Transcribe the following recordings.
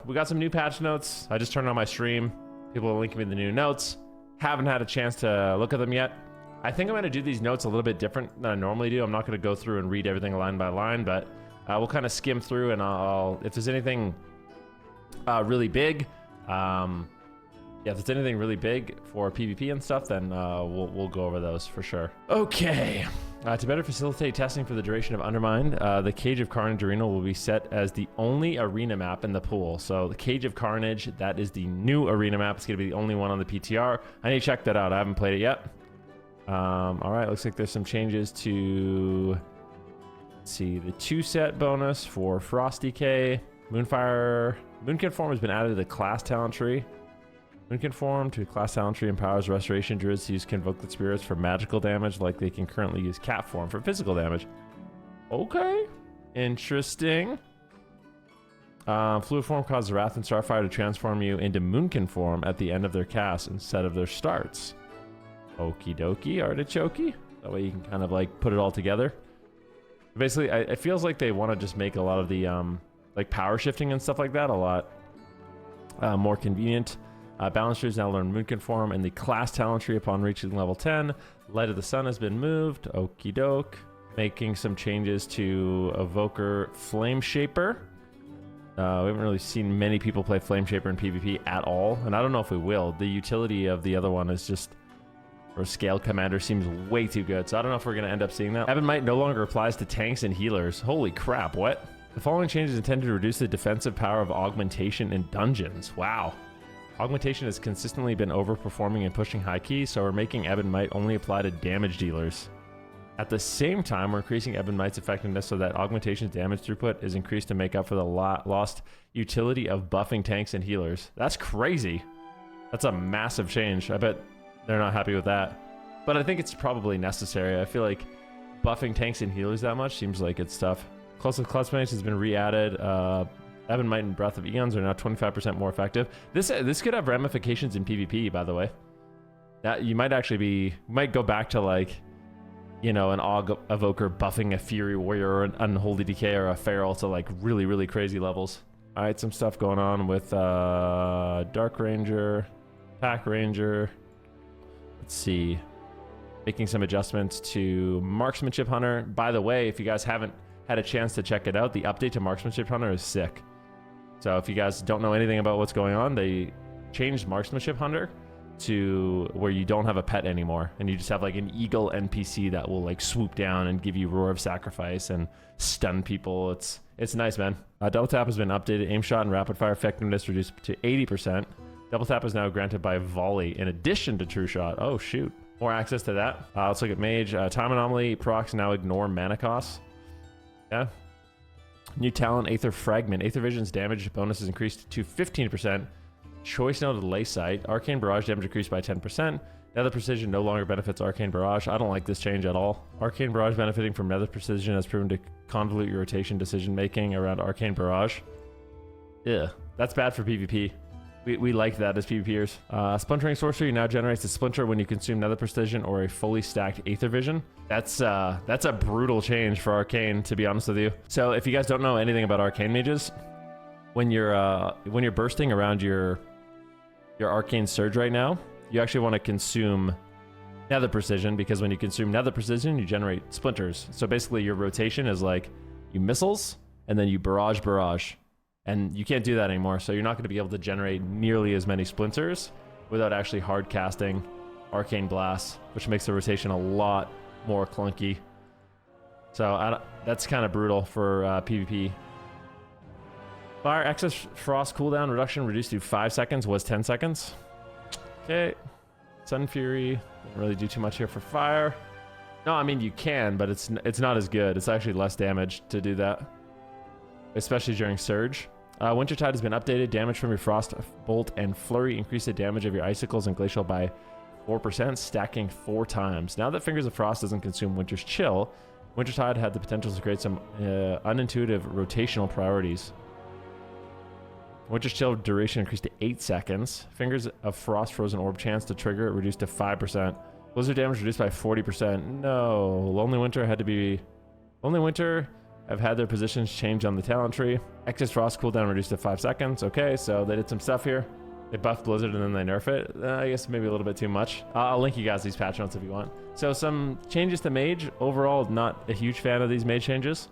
we got some new patch notes. I just turned on my stream. People are linking me the new notes. Haven't had a chance to look at them yet. I think I'm going to do these notes a little bit different than I normally do. I'm not going to go through and read everything line by line, but we'll kind of skim through, and if there's anything really big, yeah, if there's anything really big for PvP and stuff, then we'll go over those for sure. Okay. To better facilitate testing for the duration of Undermined, the Cage of Carnage Arena will be set as the only arena map in the pool. So the Cage of Carnage, that is the new arena map. It's going to be the only one on the PTR. I need to check that out. I haven't played it yet. All right, looks like there's some changes to, let's see, the 2-set bonus for Frost Decay. Moonfire, Moonkin Form has been added to the class talent tree. Moonkin Form to class talent tree empowers Restoration Druids to use Convocted Spirits for magical damage, like they can currently use Cat Form for physical damage. Okay, interesting. Fluid Form causes Wrath and Starfire to transform you into Moonkin Form at the end of their cast instead of their starts. Okie dokie, artichoke. That way you can kind of like put it all together. Basically, it feels like they want to just make a lot of the like power shifting and stuff like that a lot more convenient. Balance Druids now learn Moonkin Form in the class talent tree upon reaching level 10. Light of the Sun has been moved. Okie doke. Making some changes to Evoker Flame Shaper. We haven't really seen many people play Flame Shaper in PvP at all, and I don't know if we will. The utility of the other one is just, for a scaled commander, seems way too good, so I don't know if we're going to end up seeing that. Ebon Might no longer applies to tanks and healers. Holy crap, what? The following change is intended to reduce the defensive power of augmentation in dungeons. Wow. Augmentation has consistently been overperforming and pushing high keys, so we're making Ebon Might only apply to damage dealers. At the same time, we're increasing Ebon Might's effectiveness so that augmentation's damage throughput is increased to make up for the lost utility of buffing tanks and healers. That's crazy. That's a massive change. I bet they're not happy with that. But I think it's probably necessary. I feel like buffing tanks and healers that much seems like it's tough. Close Clutchmates has been re-added. Ebon Might and Breath of Eons are now 25% more effective. This could have ramifications in PvP, by the way. That you might actually be, might go back to like, you know, an Evoker buffing a Fury Warrior or an Unholy Decay or a Feral to like really, really crazy levels. All right, some stuff going on with Dark Ranger, Pack Ranger. Let's see. Making some adjustments to Marksmanship Hunter. By the way, if you guys haven't had a chance to check it out, the update to Marksmanship Hunter is sick. So if you guys don't know anything about what's going on, they changed Marksmanship Hunter to where you don't have a pet anymore, and you just have like an eagle NPC that will like swoop down and give you Roar of Sacrifice and stun people. It's nice, man. Double Tap has been updated. Aim shot and rapid fire effectiveness reduced to 80%. Double Tap is now granted by Volley in addition to True Shot. Oh shoot. More access to that. Let's look at Mage. Time Anomaly procs now ignore mana costs. Yeah. New talent, Aether Fragment. Aether Vision's damage bonus is increased to 15%. Choice Note Delay Sight. Arcane Barrage damage increased by 10%. Nether Precision no longer benefits Arcane Barrage. I don't like this change at all. Arcane Barrage benefiting from Nether Precision has proven to convolute your rotation decision making around Arcane Barrage. Yeah, that's bad for PvP. We like that as PvPers. Splintering Sorcery now generates a splinter when you consume Nether Precision or a fully stacked Aether Vision. That's a brutal change for Arcane, to be honest with you. So if you guys don't know anything about Arcane Mages, when you're bursting around your Arcane Surge right now, you actually want to consume Nether Precision, because when you consume Nether Precision, you generate splinters. So basically your rotation is like you missiles and then you barrage. And you can't do that anymore, so you're not going to be able to generate nearly as many splinters without actually hard casting Arcane Blast, which makes the rotation a lot more clunky. So that's kind of brutal for PvP. Fire excess frost cooldown reduction reduced to 5 seconds was 10 seconds. Okay. Sun Fury didn't really do too much here for fire. No, I mean you can, but it's not as good. It's actually less damage to do that, especially during Surge. Wintertide has been updated. Damage from your Frost Bolt and Flurry increase the damage of your Icicles and Glacial by 4%, stacking 4 times. Now that Fingers of Frost doesn't consume Winter's Chill, Wintertide had the potential to create some unintuitive rotational priorities. Winter's Chill duration increased to 8 seconds. Fingers of Frost Frozen Orb chance to trigger reduced to 5%. Blizzard damage reduced by 40%. No, Lonely Winter had have had their positions changed on the talent tree. Excess Frost cooldown reduced to 5 seconds. Okay, so they did some stuff here. They buffed Blizzard and then they nerf it. I guess maybe a little bit too much. I'll link you guys these patch notes if you want. So some changes to Mage. Overall, not a huge fan of these Mage changes,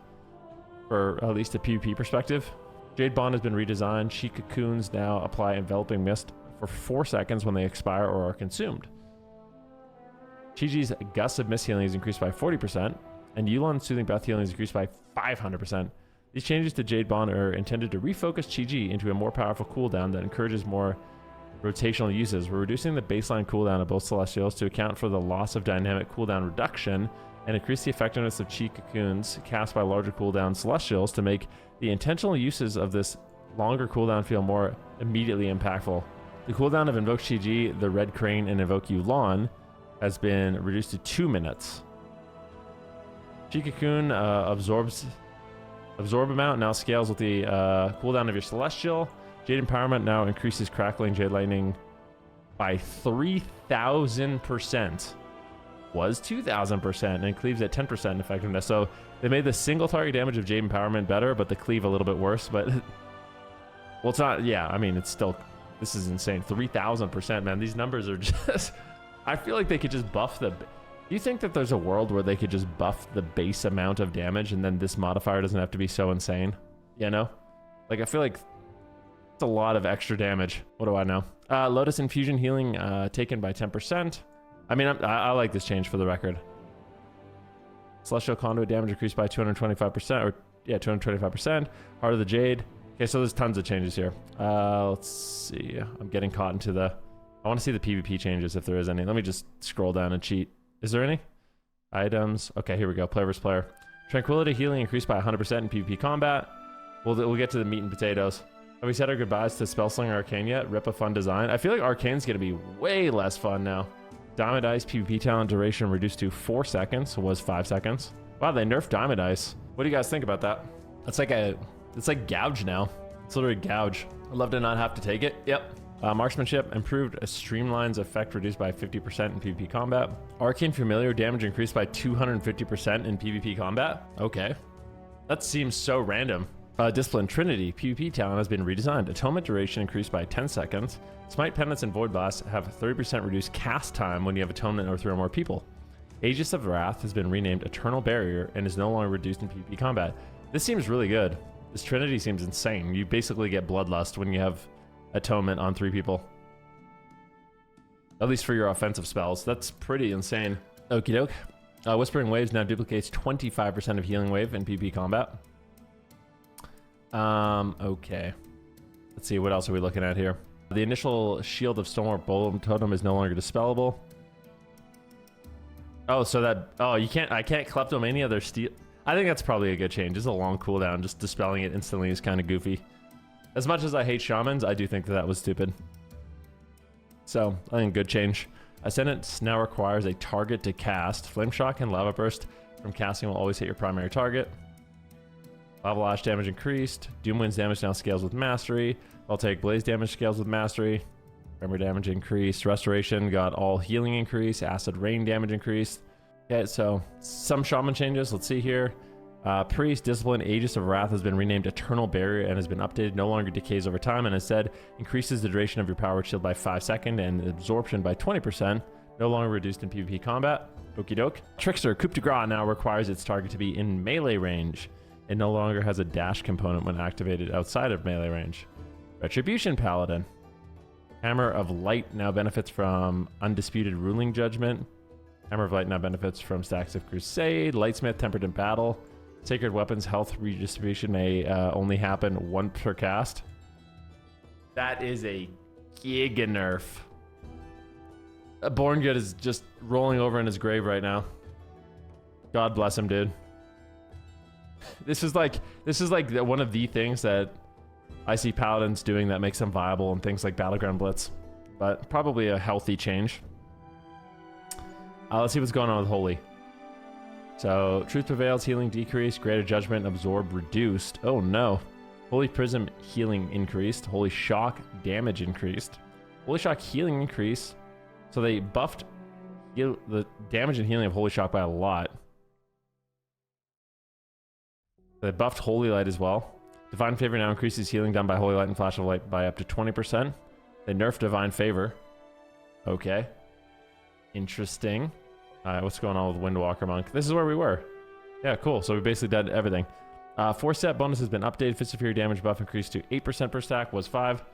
for at least a PvP perspective. Jade Bond has been redesigned. Chi Cocoons now apply Enveloping Mist for 4 seconds when they expire or are consumed. Chi-Chi's Gust of Mist healing is increased by 40%, and Yulon's Soothing Breath healing is increased by 500%. These changes to Jade Bond are intended to refocus Chi-Chi into a more powerful cooldown that encourages more rotational uses. We're reducing the baseline cooldown of both Celestials to account for the loss of dynamic cooldown reduction and increase the effectiveness of Chi Cocoons cast by larger cooldown Celestials to make the intentional uses of this longer cooldown feel more immediately impactful. The cooldown of Invoke Chi-Chi, the Red Crane, and Invoke Yulon has been reduced to 2 minutes. Chi Cocoon absorb amount now scales with the cooldown of your Celestial. Jade Empowerment now increases Crackling Jade Lightning by 3,000%. Was 2,000% and cleaves at 10% effectiveness. So they made the single target damage of Jade Empowerment better, but the cleave a little bit worse. But well, it's not. Yeah, I mean, it's still. This is insane. 3,000%, man. These numbers are just. I feel like they could just buff the. Do you think that there's a world where they could just buff the base amount of damage and then this modifier doesn't have to be so insane? You know, like I feel like it's a lot of extra damage. What do I know? Lotus Infusion healing taken by 10%. I mean, I like this change for the record. Celestial Conduit damage increased by 225%, or yeah, 225%. Heart of the Jade. Okay, so there's tons of changes here. Let's see. I'm getting caught into the. I want to see the PvP changes if there is any. Let me just scroll down and cheat. Is there any? Items. Okay, here we go. Player versus player. Tranquility healing increased by 100% in PvP combat. We'll get to the meat and potatoes. Have we said our goodbyes to Spellslinger Arcane yet? Rip a fun design. I feel like Arcane's going to be way less fun now. Diamond Ice PvP talent duration reduced to 4 seconds. Was 5 seconds. Wow, they nerfed Diamond Ice. What do you guys think about that? It's like Gouge now. It's literally Gouge. I'd love to not have to take it. Yep. Marksmanship improved. A Streamline's effect reduced by 50% in PvP combat. Arcane Familiar damage increased by 250% in PvP combat. Okay. That seems so random. Discipline Trinity PvP talent has been redesigned. Atonement duration increased by 10 seconds. Smite Penance and Void Blast have 30% reduced cast time when you have Atonement or 3 or more people. Aegis of Wrath has been renamed Eternal Barrier and is no longer reduced in PvP combat. This seems really good. This Trinity seems insane. You basically get Bloodlust when you have Atonement on 3 people. At least for your offensive spells. That's pretty insane. Okie doke. Whispering Waves now duplicates 25% of Healing Wave in PvP combat. Okay. Let's see, what else are we looking at here? The initial Shield of Stormwarp Golem Totem is no longer dispellable. Oh, so that... Oh, I can't Kleptomania their steel... I think that's probably a good change. It's a long cooldown. Just dispelling it instantly is kind of goofy. As much as I hate Shamans, I do think that was stupid. So, I think good change. Ascendance now requires a target to cast. Flame Shock and Lava Burst from casting will always hit your primary target. Lava Lash damage increased. Doomwind's damage now scales with Mastery. Voltaic Blaze damage scales with Mastery. Tremor damage increased. Restoration got all healing increase. Acid Rain damage increased. Okay, so some Shaman changes. Let's see here. Priest, Discipline, Aegis of Wrath has been renamed Eternal Barrier and has been updated. No longer decays over time and instead increases the duration of your power shield by 5 seconds and absorption by 20%. No longer reduced in PvP combat. Okie doke. Trickster, Coup de Grace now requires its target to be in melee range. It no longer has a dash component when activated outside of melee range. Retribution Paladin. Hammer of Light now benefits from Undisputed Ruling Judgment. Hammer of Light now benefits from Stacks of Crusade. Lightsmith Tempered in Battle. Sacred Weapons health redistribution may only happen 1 per cast. That is a giga nerf. Born Good is just rolling over in his grave right now. God bless him, dude. This is like one of the things that I see Paladins doing that makes them viable in things like Battleground Blitz, but probably a healthy change. Let's see what's going on with Holy. So, Truth Prevails, healing decreased, Greater Judgment, Absorb reduced. Oh no. Holy Prism, healing increased. Holy Shock, damage increased. Holy Shock, healing increased. So they buffed the damage and healing of Holy Shock by a lot. They buffed Holy Light as well. Divine Favor now increases healing done by Holy Light and Flash of Light by up to 20%. They nerfed Divine Favor. Okay. Interesting. What's going on with Windwalker Monk? This is where we were. Yeah, cool. So we basically did everything. 4-step bonus has been updated. Fist of Fury damage buff increased to 8% per stack, was 5.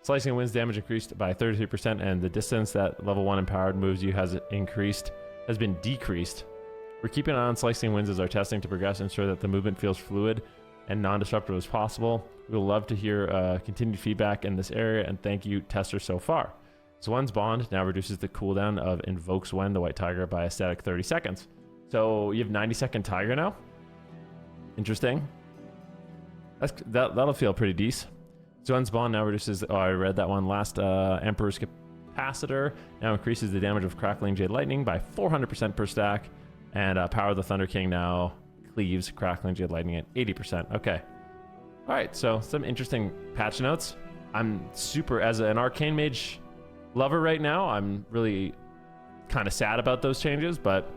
Slicing Winds damage increased by 33%, and the distance that level 1 empowered moves you has been decreased. We're keeping an eye on Slicing Winds as our testing to progress and ensure that the movement feels fluid and non-disruptive as possible. We would love to hear continued feedback in this area, and thank you, testers, so far. Zwen's Bond now reduces the cooldown of Invoke Zwen, the White Tiger, by a static 30 seconds. So you have 90-second Tiger now? Interesting. That'll feel pretty decent. Zwen's Bond now reduces... Oh, I read that one last. Emperor's Capacitor now increases the damage of Crackling Jade Lightning by 400% per stack. And Power of the Thunder King now cleaves Crackling Jade Lightning at 80%. Okay. All right, so some interesting patch notes. I'm super... As an Arcane Mage lover right now, I'm really kind of sad about those changes, but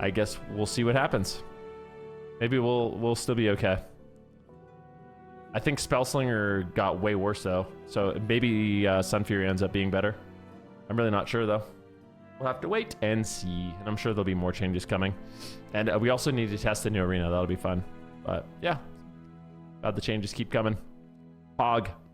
I guess we'll see what happens. Maybe we'll still be okay. I think Spellslinger got way worse though, so maybe Sunfury ends up being better. I'm really not sure though. We'll have to wait and see, and I'm sure there'll be more changes coming. And we also need to test the new arena. That'll be fun. But yeah, the changes keep coming. Pog.